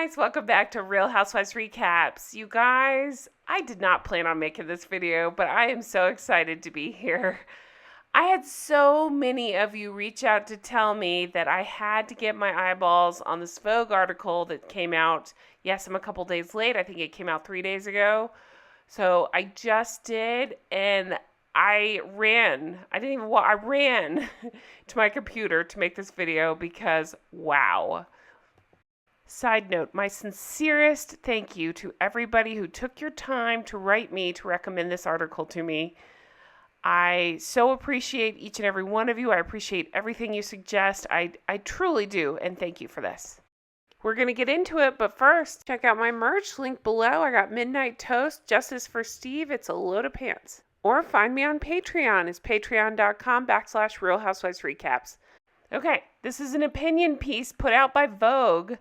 guys, welcome back to Real Housewives Recaps. You guys, I did not plan on making this video, but I am so excited to be here. I had so many of you reach out to tell me that I had to get my eyeballs on this Vogue article that came out. Yes, I'm a couple days late. I think it came out 3 days ago. So I just did, and I ran to my computer to make this video because, wow. Side note, my sincerest thank you to everybody who took your time to write me to recommend this article to me. I so appreciate each and every one of you. I appreciate everything you suggest. I truly do, and thank you for this. We're going to get into it, but first, check out my merch, link below. I got Midnight Toast, Justice for Steve. It's a load of pants. Or find me on Patreon. It's patreon.com/Real Housewives Recaps. Okay, this is an opinion piece put out by Vogue.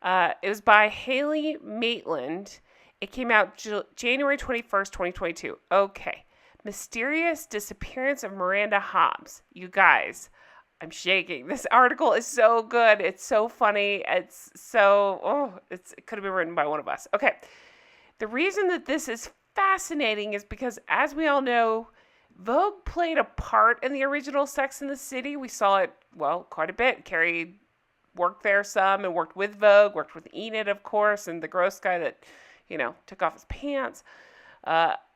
It was by Haley Maitland. It came out January 21st, 2022. Okay. Mysterious disappearance of Miranda Hobbes. You guys, I'm shaking. This article is so good. It's so funny. It could have been written by one of us. Okay. The reason that this is fascinating is because, as we all know, Vogue played a part in the original Sex and the City. We saw it, quite a bit. Carrie worked there some and worked with Vogue, worked with Enid, of course, and the gross guy that, took off his pants.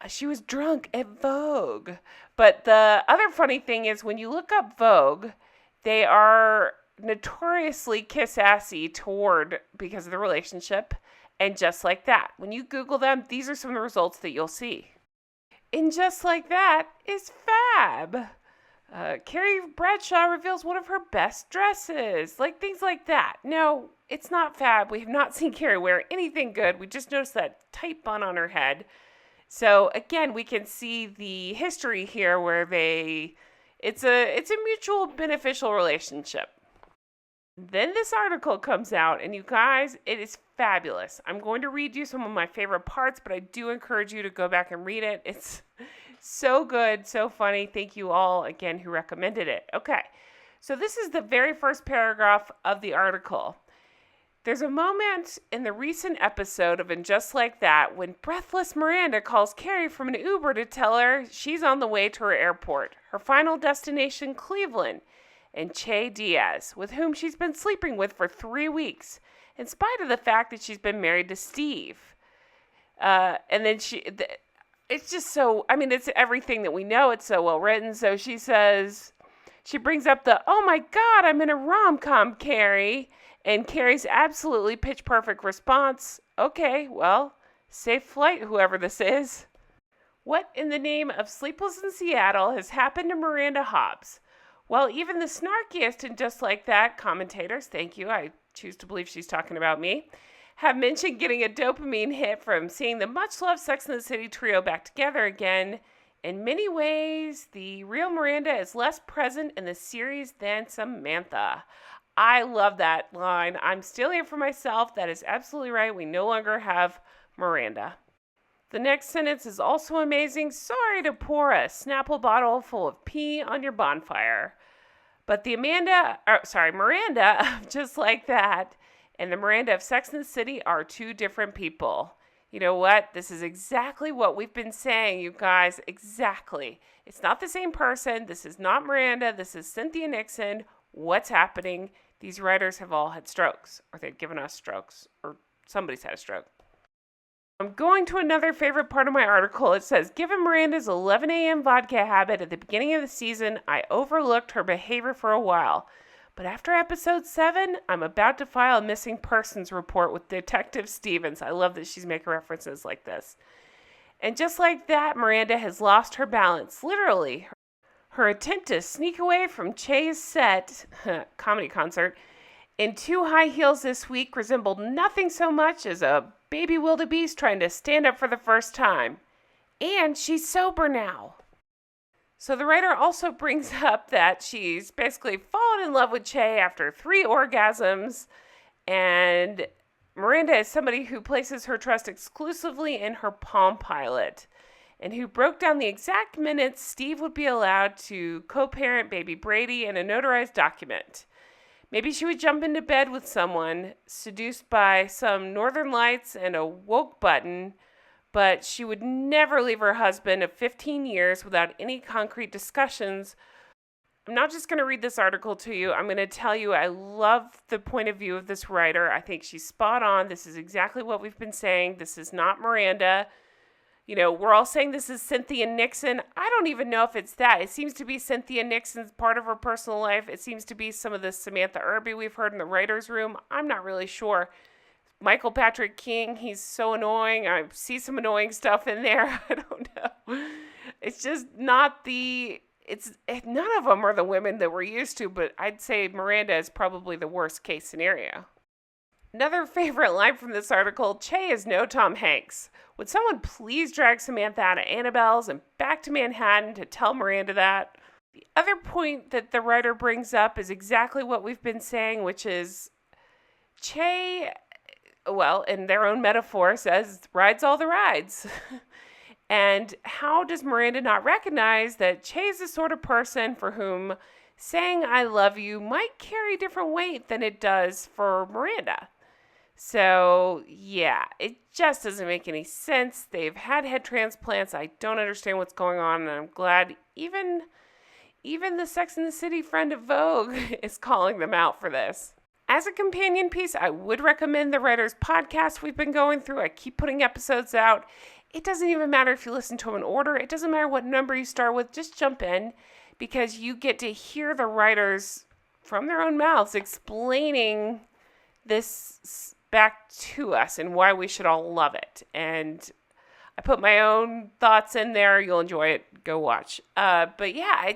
She was drunk at Vogue. But the other funny thing is when you look up Vogue, they are notoriously kiss-assy because of the relationship. And Just Like That. When you Google them, these are some of the results that you'll see. And Just Like That is fab. Carrie Bradshaw reveals one of her best dresses. Things like that. No, it's not fab. We have not seen Carrie wear anything good. We just noticed that tight bun on her head. So again, we can see the history here where it's a mutual beneficial relationship. Then this article comes out, and you guys, it is fabulous. I'm going to read you some of my favorite parts, but I do encourage you to go back and read it. It's so good, so funny. Thank you all again who recommended it. Okay, so this is the very first paragraph of the article. There's a moment in the recent episode of And Just Like That when breathless Miranda calls Carrie from an Uber to tell her she's on the way to her airport, her final destination, Cleveland, and Che Diaz, with whom she's been sleeping with for 3 weeks, in spite of the fact that she's been married to Steve. And then it's just so, it's everything that we know. It's so well written. So she brings up oh my God, I'm in a rom-com, Carrie. And Carrie's absolutely pitch perfect response. Okay, well, safe flight, whoever this is. What in the name of Sleepless in Seattle has happened to Miranda Hobbes? Well, even the snarkiest and Just Like That commentators, thank you, I choose to believe she's talking about me, have mentioned getting a dopamine hit from seeing the much-loved Sex and the City trio back together again. In many ways, the real Miranda is less present in the series than Samantha. I love that line. I'm stealing it for myself. That is absolutely right. We no longer have Miranda. The next sentence is also amazing. Sorry to pour a Snapple bottle full of pee on your bonfire. But the Miranda of Just Like That and the Miranda of Sex and the City are two different people. You know what? This is exactly what we've been saying, you guys. Exactly. It's not the same person. This is not Miranda. This is Cynthia Nixon. What's happening? These writers have all had strokes, or they've given us strokes, or somebody's had a stroke. I'm going to another favorite part of my article. It says, given Miranda's 11 a.m. vodka habit at the beginning of the season, I overlooked her behavior for a while. But after episode 7, I'm about to file a missing persons report with Detective Stevens. I love that she's making references like this. And just like that, Miranda has lost her balance, literally. Her attempt to sneak away from Che's set, comedy concert, in 2 high heels this week resembled nothing so much as a baby wildebeest trying to stand up for the first time. And she's sober now. So the writer also brings up that she's basically fallen in love with Che after 3 orgasms, and Miranda is somebody who places her trust exclusively in her Palm Pilot, and who broke down the exact minutes Steve would be allowed to co-parent baby Brady in a notarized document. Maybe she would jump into bed with someone, seduced by some northern lights and a woke button, but she would never leave her husband of 15 years without any concrete discussions. I'm not just going to read this article to you. I'm going to tell you I love the point of view of this writer. I think she's spot on. This is exactly what we've been saying. This is not Miranda. You know, we're all saying this is Cynthia Nixon. I don't even know if it's that. It seems to be Cynthia Nixon's part of her personal life. It seems to be some of the Samantha Irby we've heard in the writer's room. I'm not really sure. Michael Patrick King, he's so annoying. I see some annoying stuff in there. I don't know. It's just not none of them are the women that we're used to, but I'd say Miranda is probably the worst case scenario. Another favorite line from this article, Che is no Tom Hanks. Would someone please drag Samantha out of Annabelle's and back to Manhattan to tell Miranda that? The other point that the writer brings up is exactly what we've been saying, which is Che, well, in their own metaphor, says, rides all the rides. And how does Miranda not recognize that Che is the sort of person for whom saying I love you might carry different weight than it does for Miranda? So, yeah, it just doesn't make any sense. They've had head transplants. I don't understand what's going on, and I'm glad even the Sex and the City friend of Vogue is calling them out for this. As a companion piece, I would recommend the writer's podcast we've been going through. I keep putting episodes out. It doesn't even matter if you listen to them in order. It doesn't matter what number you start with. Just jump in because you get to hear the writers from their own mouths explaining this back to us and why we should all love it. And I put my own thoughts in there. You'll enjoy it. Go watch. But yeah,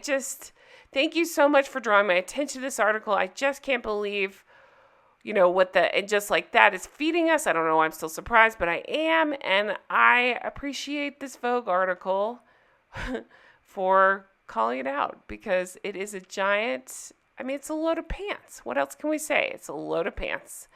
thank you so much for drawing my attention to this article. I just can't believe, and just like that is feeding us. I don't know why I'm still surprised, but I am. And I appreciate this Vogue article for calling it out because it is a giant, it's a load of pants. What else can we say? It's a load of pants.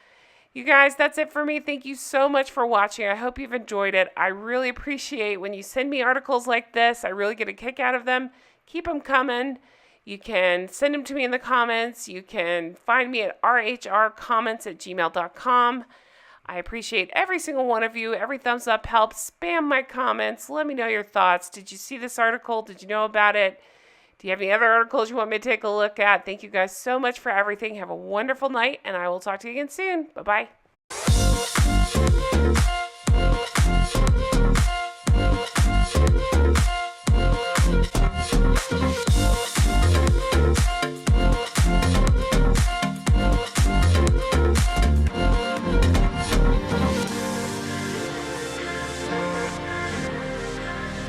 You guys, that's it for me. Thank you so much for watching. I hope you've enjoyed it. I really appreciate when you send me articles like this. I really get a kick out of them. Keep them coming. You can send them to me in the comments. You can find me at rhrcomments@gmail.com. I appreciate every single one of you. Every thumbs up helps. Spam my comments. Let me know your thoughts. Did you see this article? Did you know about it? Do you have any other articles you want me to take a look at? Thank you guys so much for everything. Have a wonderful night, and I will talk to you again soon. Bye-bye.